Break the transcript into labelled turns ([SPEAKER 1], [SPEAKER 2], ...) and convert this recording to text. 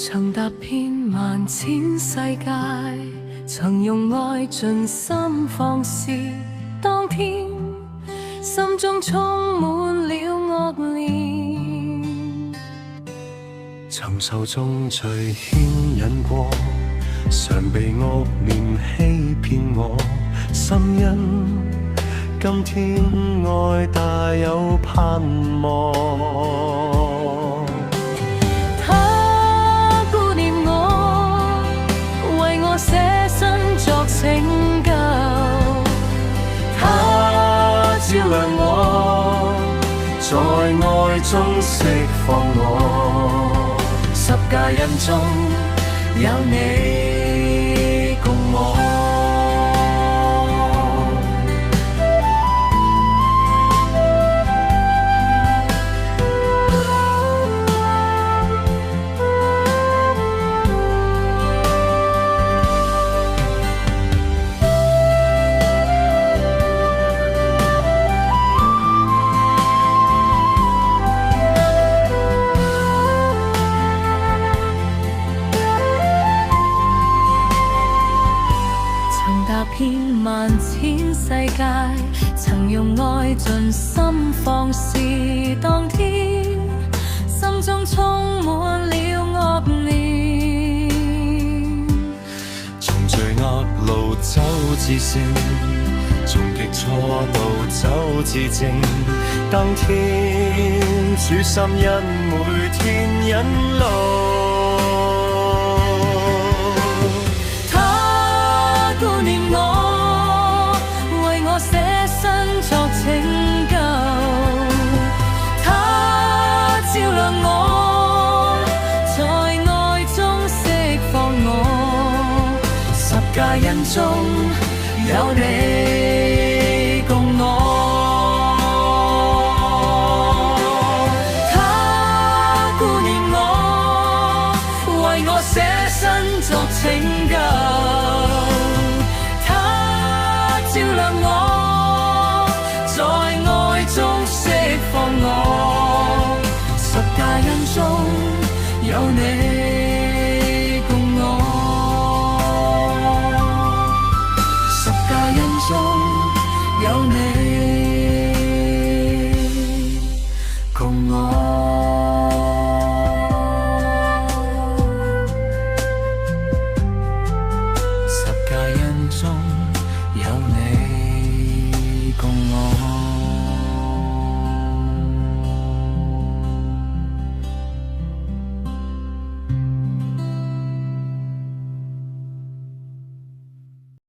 [SPEAKER 1] 曾踏遍萬千世界，曾用愛盡心放肆。當天心中充滿了惡念，
[SPEAKER 2] 曾受眾隨牽引過，常被惡念欺騙我，心因今天愛大有盼望。
[SPEAKER 1] 他顧念我，為我捨身作拯救，
[SPEAKER 2] 他照亮我，在愛中釋放我，十架恩中有你共我。
[SPEAKER 1] 踏遍萬千世界，曾用愛盡心放肆。當天心中充滿了惡念，
[SPEAKER 2] 從罪惡路走至聖，從極錯道走至正。當天主心因每天引路。
[SPEAKER 1] 顧念我，為我捨身作拯救，他照亮我，在愛中釋放我，十架恩中有你共我。他顧念我，為我捨身作拯救，照亮我，在愛中釋放我，十架恩中有你共我，十架恩中有你共我。十架恩中有你。